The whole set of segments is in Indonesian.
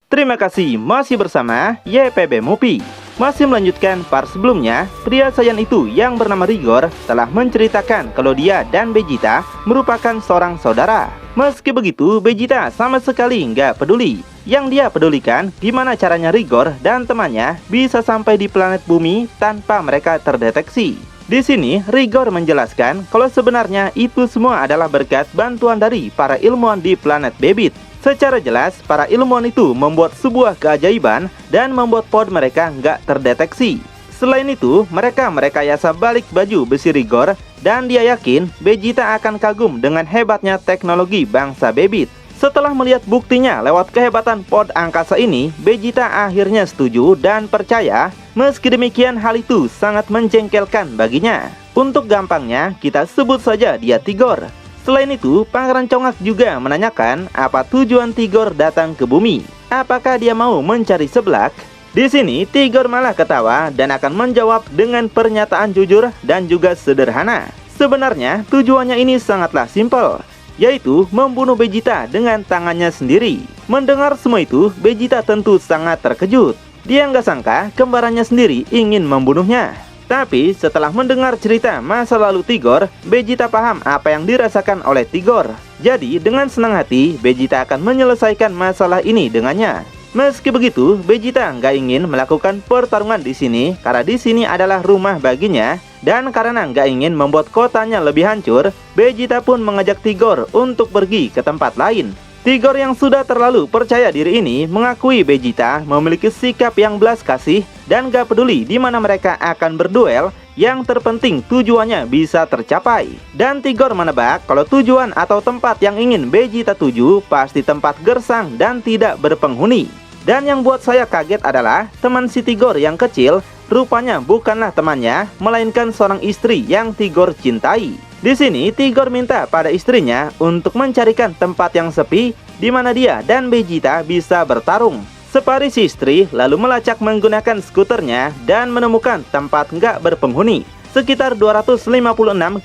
Terima kasih masih bersama YPB Movie. Masih melanjutkan part sebelumnya, pria Saiyan itu yang bernama Rigor telah menceritakan kalau dia dan Vegeta merupakan seorang saudara. Meski begitu, Vegeta sama sekali nggak peduli. Yang dia pedulikan gimana caranya Rigor dan temannya bisa sampai di planet bumi tanpa mereka terdeteksi. Di sini, Rigor menjelaskan kalau sebenarnya itu semua adalah berkat bantuan dari para ilmuwan di planet Bebit. Secara jelas, para ilmuwan itu membuat sebuah keajaiban dan membuat pod mereka nggak terdeteksi. Selain itu, mereka merekayasa balik baju besi Rigor dan dia yakin Vegeta akan kagum dengan hebatnya teknologi bangsa Bebit. Setelah melihat buktinya lewat kehebatan pod angkasa ini, Vegeta akhirnya setuju dan percaya. Meski demikian, hal itu sangat menjengkelkan baginya. Untuk gampangnya, kita sebut saja dia Tigor. Selain itu, Pangeran Congak juga menanyakan apa tujuan Tigor datang ke bumi. Apakah dia mau mencari seblak? Di sini, Tigor malah ketawa dan akan menjawab dengan pernyataan jujur dan juga sederhana. Sebenarnya, tujuannya ini sangatlah simpel, yaitu membunuh Vegeta dengan tangannya sendiri. Mendengar semua itu, Vegeta tentu sangat terkejut. Dia nggak sangka kembarannya sendiri ingin membunuhnya. Tapi setelah mendengar cerita masa lalu Tigor, Vegeta paham apa yang dirasakan oleh Tigor. Jadi dengan senang hati, Vegeta akan menyelesaikan masalah ini dengannya. Meski begitu, Vegeta nggak ingin melakukan pertarungan di sini karena di sini adalah rumah baginya. Dan karena nggak ingin membuat kotanya lebih hancur, Vegeta pun mengajak Tigor untuk pergi ke tempat lain. Tigor yang sudah terlalu percaya diri ini mengakui Vegeta memiliki sikap yang belas kasih dan gak peduli di mana mereka akan berduel, yang terpenting tujuannya bisa tercapai. Dan Tigor menebak kalau tujuan atau tempat yang ingin Vegeta tuju pasti tempat gersang dan tidak berpenghuni. Dan yang buat saya kaget adalah teman si Tigor yang kecil rupanya bukanlah temannya, melainkan seorang istri yang Tigor cintai. Di sini, Tigor minta pada istrinya untuk mencarikan tempat yang sepi di mana dia dan Vegeta bisa bertarung. Separi si istri lalu melacak menggunakan skuternya dan menemukan tempat nggak berpenghuni sekitar 256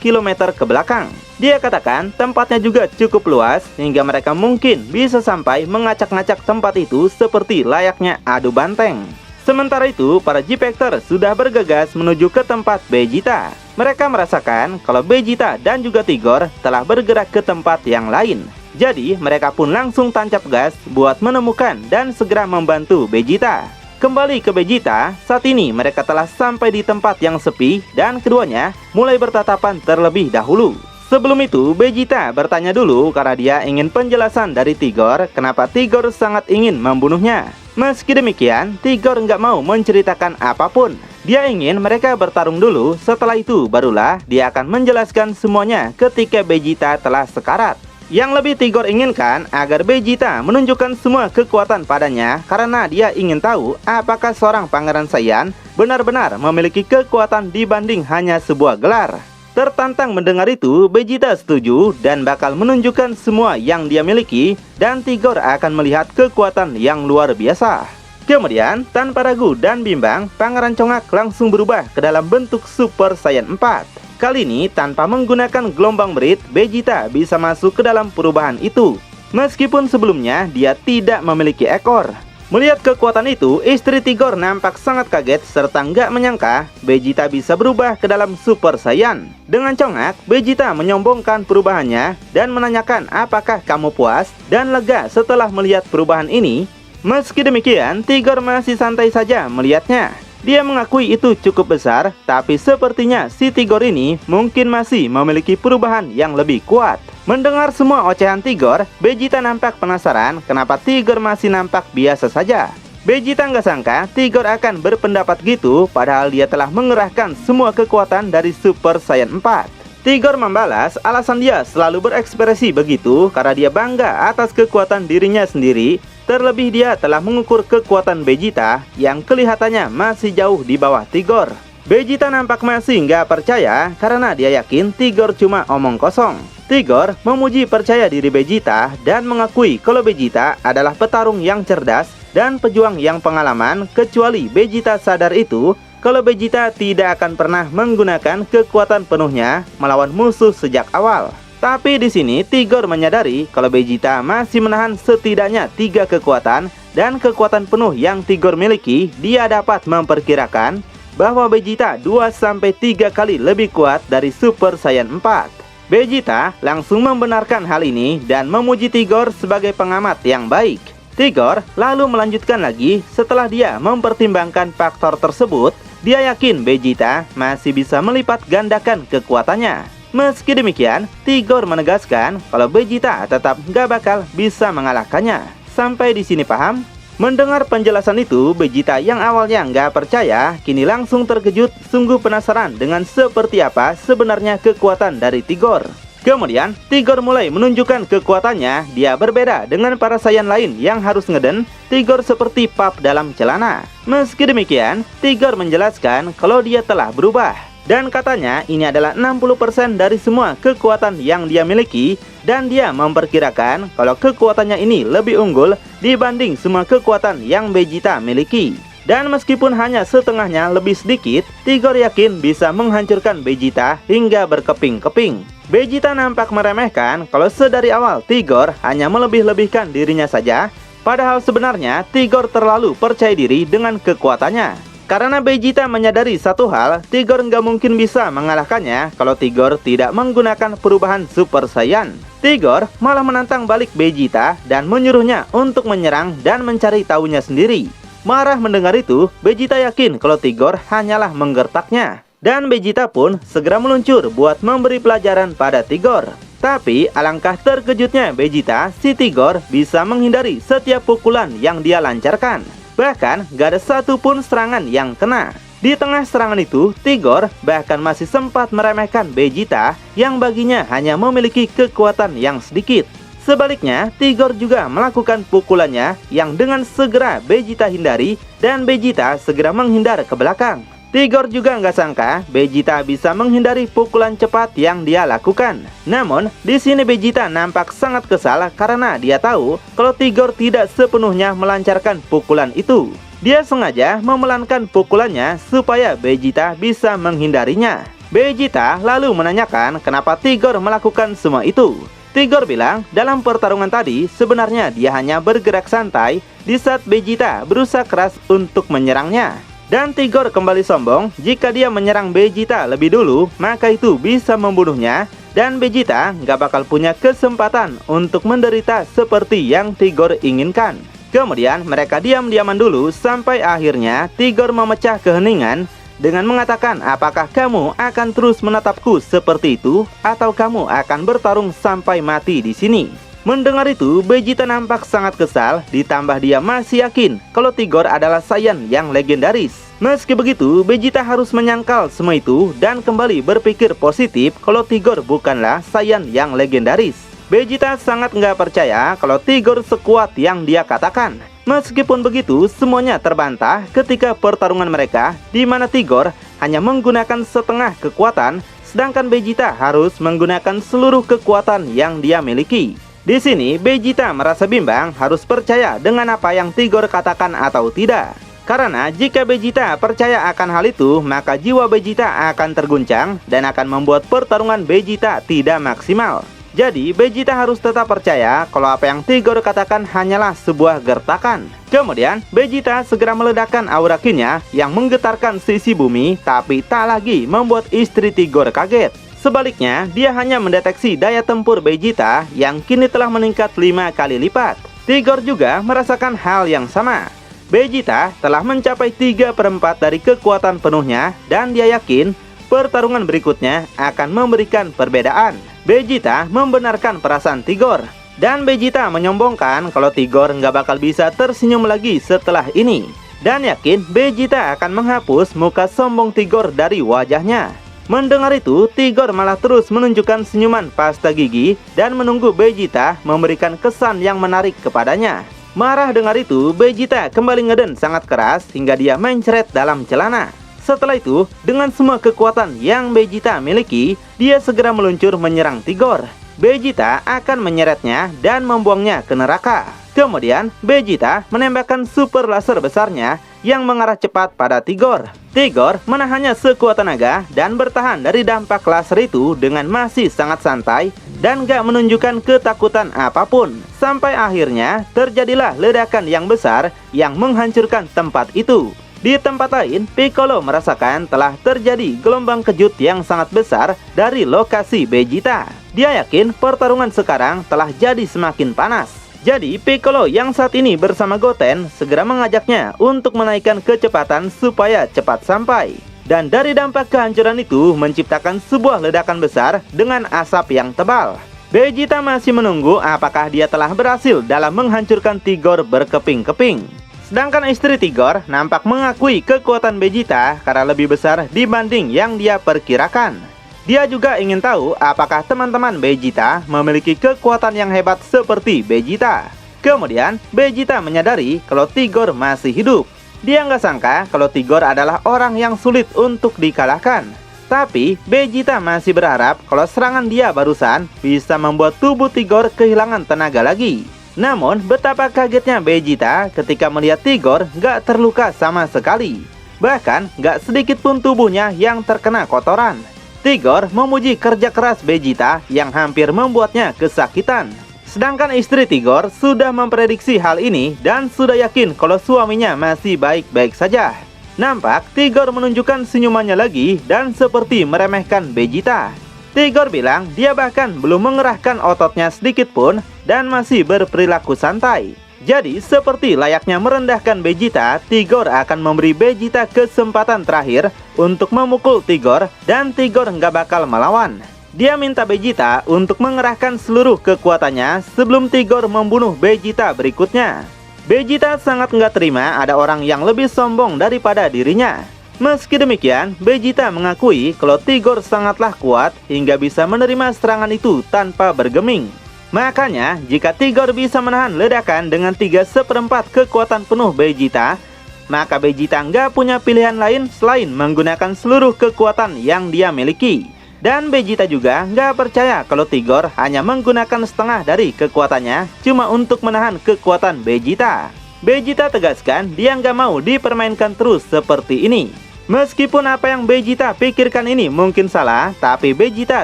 km ke belakang. Dia katakan tempatnya juga cukup luas hingga mereka mungkin bisa sampai mengacak-ngacak tempat itu seperti layaknya adu banteng. Sementara itu, para G-Factor sudah bergegas menuju ke tempat Vegeta. Mereka merasakan kalau Vegeta dan juga Tigor telah bergerak ke tempat yang lain. Jadi, mereka pun langsung tancap gas buat menemukan dan segera membantu Vegeta. Kembali ke Vegeta, saat ini mereka telah sampai di tempat yang sepi dan keduanya mulai bertatapan terlebih dahulu. Sebelum itu, Vegeta bertanya dulu karena dia ingin penjelasan dari Tigor kenapa Tigor sangat ingin membunuhnya. Meski demikian, Tigor nggak mau menceritakan apapun. Dia ingin mereka bertarung dulu, setelah itu barulah dia akan menjelaskan semuanya ketika Vegeta telah sekarat. Yang lebih Tigor inginkan agar Vegeta menunjukkan semua kekuatan padanya karena dia ingin tahu apakah seorang Pangeran Saiyan benar-benar memiliki kekuatan dibanding hanya sebuah gelar. Tertantang mendengar itu, Vegeta setuju dan bakal menunjukkan semua yang dia miliki dan Tigor akan melihat kekuatan yang luar biasa. Kemudian, tanpa ragu dan bimbang, Pangeran Congak langsung berubah ke dalam bentuk Super Saiyan 4. Kali ini, tanpa menggunakan gelombang berit, Vegeta bisa masuk ke dalam perubahan itu. Meskipun sebelumnya dia tidak memiliki ekor. Melihat kekuatan itu, istri Tigor nampak sangat kaget serta nggak menyangka Vegeta bisa berubah ke dalam Super Saiyan. Dengan congak, Vegeta menyombongkan perubahannya dan menanyakan apakah kamu puas dan lega setelah melihat perubahan ini. Meski demikian, Tigor masih santai saja melihatnya. Dia mengakui itu cukup besar, tapi sepertinya si Tigor ini mungkin masih memiliki perubahan yang lebih kuat. Mendengar semua ocehan Tigor, Vegeta nampak penasaran kenapa Tigor masih nampak biasa saja. Vegeta nggak sangka Tigor akan berpendapat gitu, padahal dia telah mengerahkan semua kekuatan dari Super Saiyan 4. Tigor membalas alasan dia selalu berekspresi begitu karena dia bangga atas kekuatan dirinya sendiri. Terlebih dia telah mengukur kekuatan Vegeta yang kelihatannya masih jauh di bawah Tigor. Vegeta nampak masih nggak percaya karena dia yakin Tigor cuma omong kosong. Tigor memuji percaya diri Vegeta dan mengakui kalau Vegeta adalah petarung yang cerdas dan pejuang yang pengalaman, kecuali Vegeta sadar itu kalau Vegeta tidak akan pernah menggunakan kekuatan penuhnya melawan musuh sejak awal. Tapi di sini Tigor menyadari kalau Vegeta masih menahan setidaknya 3 kekuatan dan kekuatan penuh yang Tigor miliki, dia dapat memperkirakan bahwa Vegeta 2-3 kali lebih kuat dari Super Saiyan 4. Vegeta langsung membenarkan hal ini dan memuji Tigor sebagai pengamat yang baik. Tigor lalu melanjutkan lagi setelah dia mempertimbangkan faktor tersebut, dia yakin Vegeta masih bisa melipat gandakan kekuatannya. Meski demikian, Tigor menegaskan kalau Vegeta tetap gak bakal bisa mengalahkannya. Sampai di sini paham? Mendengar penjelasan itu, Vegeta yang awalnya nggak percaya, kini langsung terkejut, sungguh penasaran dengan seperti apa sebenarnya kekuatan dari Tigor. Kemudian, Tigor mulai menunjukkan kekuatannya. Dia berbeda dengan para Saiyan lain yang harus ngeden. Tigor seperti pap dalam celana. Meski demikian, Tigor menjelaskan kalau dia telah berubah. Dan katanya ini adalah 60% dari semua kekuatan yang dia miliki. Dan dia memperkirakan kalau kekuatannya ini lebih unggul dibanding semua kekuatan yang Vegeta miliki. Dan meskipun hanya setengahnya lebih sedikit, Tigor yakin bisa menghancurkan Vegeta hingga berkeping-keping. Vegeta nampak meremehkan kalau sedari awal Tigor hanya melebih-lebihkan dirinya saja. Padahal sebenarnya Tigor terlalu percaya diri dengan kekuatannya. Karena Vegeta menyadari satu hal, Tigor nggak mungkin bisa mengalahkannya kalau Tigor tidak menggunakan perubahan Super Saiyan. Tigor malah menantang balik Vegeta dan menyuruhnya untuk menyerang dan mencari tahunya sendiri. Marah mendengar itu, Vegeta yakin kalau Tigor hanyalah menggertaknya. Dan Vegeta pun segera meluncur buat memberi pelajaran pada Tigor. Tapi alangkah terkejutnya Vegeta, si Tigor bisa menghindari setiap pukulan yang dia lancarkan. Bahkan gak ada satupun serangan yang kena. Di tengah serangan itu, Tigor bahkan masih sempat meremehkan Vegeta yang baginya hanya memiliki kekuatan yang sedikit. Sebaliknya, Tigor juga melakukan pukulannya yang dengan segera Vegeta hindari dan Vegeta segera menghindar ke belakang. Tigor juga nggak sangka Vegeta bisa menghindari pukulan cepat yang dia lakukan. Namun, di sini Vegeta nampak sangat kesal karena dia tahu kalau Tigor tidak sepenuhnya melancarkan pukulan itu. Dia sengaja memelankan pukulannya supaya Vegeta bisa menghindarinya. Vegeta lalu menanyakan kenapa Tigor melakukan semua itu. Tigor bilang dalam pertarungan tadi sebenarnya dia hanya bergerak santai di saat Vegeta berusaha keras untuk menyerangnya. Dan Tigor kembali sombong, jika dia menyerang Vegeta lebih dulu, maka itu bisa membunuhnya. Dan Vegeta nggak bakal punya kesempatan untuk menderita seperti yang Tigor inginkan. Kemudian mereka diam-diaman dulu sampai akhirnya Tigor memecah keheningan dengan mengatakan, apakah kamu akan terus menatapku seperti itu atau kamu akan bertarung sampai mati di sini? Mendengar itu, Vegeta nampak sangat kesal, ditambah dia masih yakin kalau Tigor adalah Saiyan yang legendaris. Meski begitu, Vegeta harus menyangkal semua itu dan kembali berpikir positif kalau Tigor bukanlah Saiyan yang legendaris. Vegeta sangat nggak percaya kalau Tigor sekuat yang dia katakan. Meskipun begitu, semuanya terbantah ketika pertarungan mereka, di mana Tigor hanya menggunakan setengah kekuatan, sedangkan Vegeta harus menggunakan seluruh kekuatan yang dia miliki. Di sini, Vegeta merasa bimbang harus percaya dengan apa yang Tigor katakan atau tidak. Karena jika Vegeta percaya akan hal itu, maka jiwa Vegeta akan terguncang dan akan membuat pertarungan Vegeta tidak maksimal. Jadi, Vegeta harus tetap percaya kalau apa yang Tigor katakan hanyalah sebuah gertakan. Kemudian, Vegeta segera meledakkan aura Ki-nya yang menggetarkan sisi bumi, tapi tak lagi membuat istri Tigor kaget. Sebaliknya, dia hanya mendeteksi daya tempur Vegeta yang kini telah meningkat 5 kali lipat. Tigor juga merasakan hal yang sama. Vegeta telah mencapai 3/4 dari kekuatan penuhnya dan dia yakin pertarungan berikutnya akan memberikan perbedaan. Vegeta membenarkan perasaan Tigor. Dan Vegeta menyombongkan kalau Tigor nggak bakal bisa tersenyum lagi setelah ini. Dan yakin Vegeta akan menghapus muka sombong Tigor dari wajahnya. Mendengar itu, Tigor malah terus menunjukkan senyuman pasta gigi dan menunggu Vegeta memberikan kesan yang menarik kepadanya. Marah dengar itu, Vegeta kembali ngeden sangat keras hingga dia mencret dalam celana. Setelah itu, dengan semua kekuatan yang Vegeta miliki, dia segera meluncur menyerang Tigor. Vegeta akan menyeretnya dan membuangnya ke neraka. Kemudian, Vegeta menembakkan super laser besarnya yang mengarah cepat pada Tigor. Tigor menahannya sekuat tenaga dan bertahan dari dampak laser itu dengan masih sangat santai dan gak menunjukkan ketakutan apapun. Sampai akhirnya terjadilah ledakan yang besar yang menghancurkan tempat itu. Di tempat lain, Piccolo merasakan telah terjadi gelombang kejut yang sangat besar dari lokasi Vegeta. Dia yakin pertarungan sekarang telah jadi semakin panas. Jadi Piccolo yang saat ini bersama Goten segera mengajaknya untuk menaikkan kecepatan supaya cepat sampai. Dan dari dampak kehancuran itu menciptakan sebuah ledakan besar dengan asap yang tebal. Vegeta masih menunggu apakah dia telah berhasil dalam menghancurkan Tigor berkeping-keping. Sedangkan istri Tigor nampak mengakui kekuatan Vegeta karena lebih besar dibanding yang dia perkirakan. Dia juga ingin tahu apakah teman-teman Vegeta memiliki kekuatan yang hebat seperti Vegeta. Kemudian Vegeta menyadari kalau Tigor masih hidup. Dia nggak sangka kalau Tigor adalah orang yang sulit untuk dikalahkan. Tapi Vegeta masih berharap kalau serangan dia barusan bisa membuat tubuh Tigor kehilangan tenaga lagi. Namun betapa kagetnya Vegeta ketika melihat Tigor nggak terluka sama sekali. Bahkan nggak sedikit pun tubuhnya yang terkena kotoran. Tigor memuji kerja keras Vegeta yang hampir membuatnya kesakitan. Sedangkan istri Tigor sudah memprediksi hal ini dan sudah yakin kalau suaminya masih baik-baik saja. Nampak Tigor menunjukkan senyumannya lagi dan seperti meremehkan Vegeta. Tigor bilang dia bahkan belum mengerahkan ototnya sedikit pun dan masih berperilaku santai. Jadi seperti layaknya merendahkan Vegeta, Tigor akan memberi Vegeta kesempatan terakhir untuk memukul Tigor dan Tigor nggak bakal melawan. Dia minta Vegeta untuk mengerahkan seluruh kekuatannya sebelum Tigor membunuh Vegeta berikutnya. Vegeta sangat nggak terima ada orang yang lebih sombong daripada dirinya. Meski demikian, Vegeta mengakui kalau Tigor sangatlah kuat hingga bisa menerima serangan itu tanpa bergeming. Makanya, jika Tigor bisa menahan ledakan dengan 3/4 kekuatan penuh Vegeta, maka Vegeta nggak punya pilihan lain selain menggunakan seluruh kekuatan yang dia miliki. Dan Vegeta juga nggak percaya kalau Tigor hanya menggunakan setengah dari kekuatannya cuma untuk menahan kekuatan Vegeta. Vegeta tegaskan dia nggak mau dipermainkan terus seperti ini. Meskipun apa yang Vegeta pikirkan ini mungkin salah, tapi Vegeta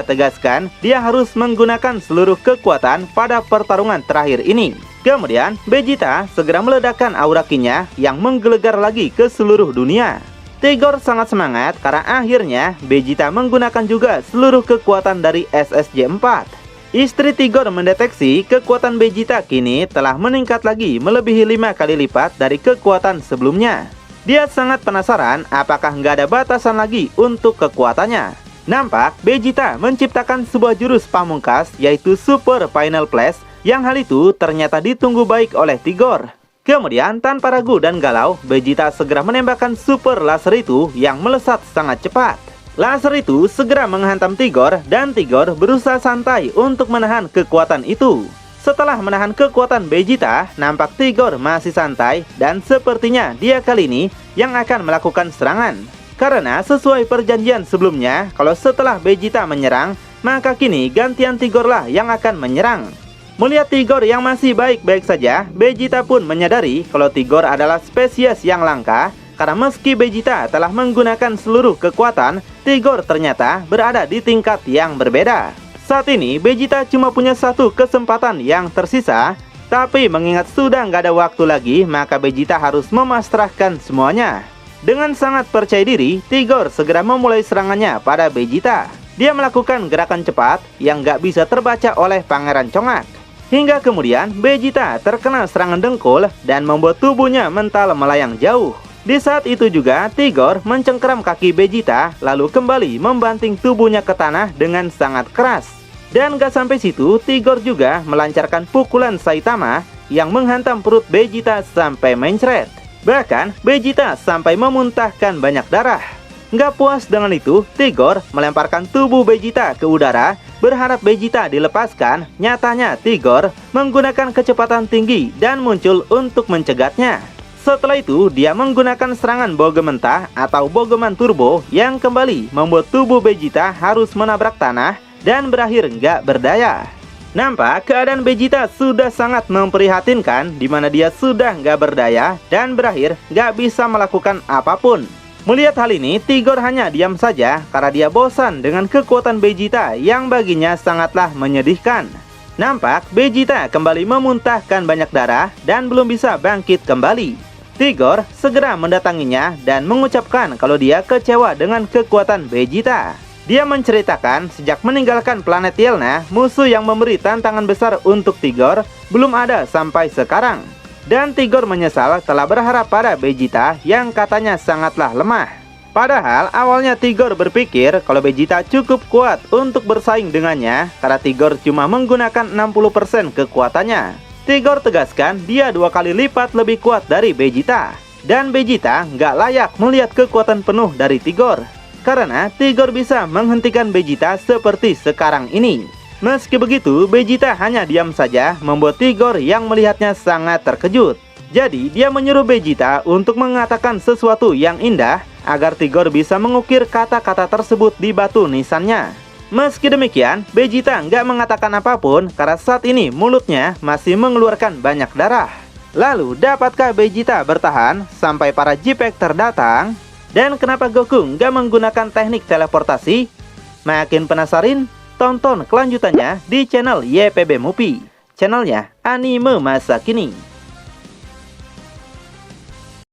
tegaskan dia harus menggunakan seluruh kekuatan pada pertarungan terakhir ini. Kemudian, Vegeta segera meledakkan aura Ki-nya yang menggelegar lagi ke seluruh dunia. Tigor sangat semangat karena akhirnya Vegeta menggunakan juga seluruh kekuatan dari SSJ-4. Istri Tigor mendeteksi kekuatan Vegeta kini telah meningkat lagi melebihi 5 kali lipat dari kekuatan sebelumnya. Dia sangat penasaran apakah nggak ada batasan lagi untuk kekuatannya. Nampak Vegeta menciptakan sebuah jurus pamungkas yaitu Super Final Flash yang hal itu ternyata ditunggu baik oleh Tigor. Kemudian tanpa ragu dan galau, Vegeta segera menembakkan super laser itu yang melesat sangat cepat. Laser itu segera menghantam Tigor dan Tigor berusaha santai untuk menahan kekuatan itu. Setelah menahan kekuatan Vegeta, nampak Tigor masih santai dan sepertinya dia kali ini yang akan melakukan serangan. Karena sesuai perjanjian sebelumnya, kalau setelah Vegeta menyerang, maka kini gantian Tigor lah yang akan menyerang. Melihat Tigor yang masih baik-baik saja, Vegeta pun menyadari kalau Tigor adalah spesies yang langka. Karena meski Vegeta telah menggunakan seluruh kekuatan, Tigor ternyata berada di tingkat yang berbeda. Saat ini Vegeta cuma punya satu kesempatan yang tersisa. Tapi mengingat sudah nggak ada waktu lagi, maka Vegeta harus memasrahkan semuanya. Dengan sangat percaya diri, Tigor segera memulai serangannya pada Vegeta. Dia melakukan gerakan cepat yang nggak bisa terbaca oleh Pangeran Congak. Hingga kemudian Vegeta terkena serangan dengkul dan membuat tubuhnya mental melayang jauh. Di saat itu juga Tigor mencengkeram kaki Vegeta lalu kembali membanting tubuhnya ke tanah dengan sangat keras. Dan gak sampai situ, Tigor juga melancarkan pukulan Saitama yang menghantam perut Vegeta sampai mencret. Bahkan Vegeta sampai memuntahkan banyak darah. Gak puas dengan itu, Tigor melemparkan tubuh Vegeta ke udara, berharap Vegeta dilepaskan. Nyatanya Tigor menggunakan kecepatan tinggi dan muncul untuk mencegatnya. Setelah itu, dia menggunakan serangan Bogem mentah atau Bogeman Turbo yang kembali membuat tubuh Vegeta harus menabrak tanah dan berakhir nggak berdaya. Nampak keadaan Vegeta sudah sangat memprihatinkan, di mana dia sudah nggak berdaya dan berakhir nggak bisa melakukan apapun. Melihat hal ini, Tigor hanya diam saja karena dia bosan dengan kekuatan Vegeta yang baginya sangatlah menyedihkan. Nampak Vegeta kembali memuntahkan banyak darah dan belum bisa bangkit kembali. Tigor segera mendatanginya dan mengucapkan kalau dia kecewa dengan kekuatan Vegeta. Dia menceritakan sejak meninggalkan planet Yelna, musuh yang memberi tantangan besar untuk Tigor belum ada sampai sekarang. Dan Tigor menyesal telah berharap pada Vegeta yang katanya sangatlah lemah. Padahal awalnya Tigor berpikir kalau Vegeta cukup kuat untuk bersaing dengannya karena Tigor cuma menggunakan 60% kekuatannya. Tigor tegaskan dia 2 kali lipat lebih kuat dari Vegeta. Dan Vegeta nggak layak melihat kekuatan penuh dari Tigor. Karena Tigor bisa menghentikan Vegeta seperti sekarang ini. Meski begitu, Vegeta hanya diam saja, membuat Tigor yang melihatnya sangat terkejut. Jadi, dia menyuruh Vegeta untuk mengatakan sesuatu yang indah, agar Tigor bisa mengukir kata-kata tersebut di batu nisannya. Meski demikian, Vegeta nggak mengatakan apapun, karena saat ini mulutnya masih mengeluarkan banyak darah. Lalu, dapatkah Vegeta bertahan sampai para G-Factor datang? Dan kenapa Goku nggak menggunakan teknik teleportasi? Makin penasaran? Tonton kelanjutannya di channel YPB Movie, channelnya anime masa kini.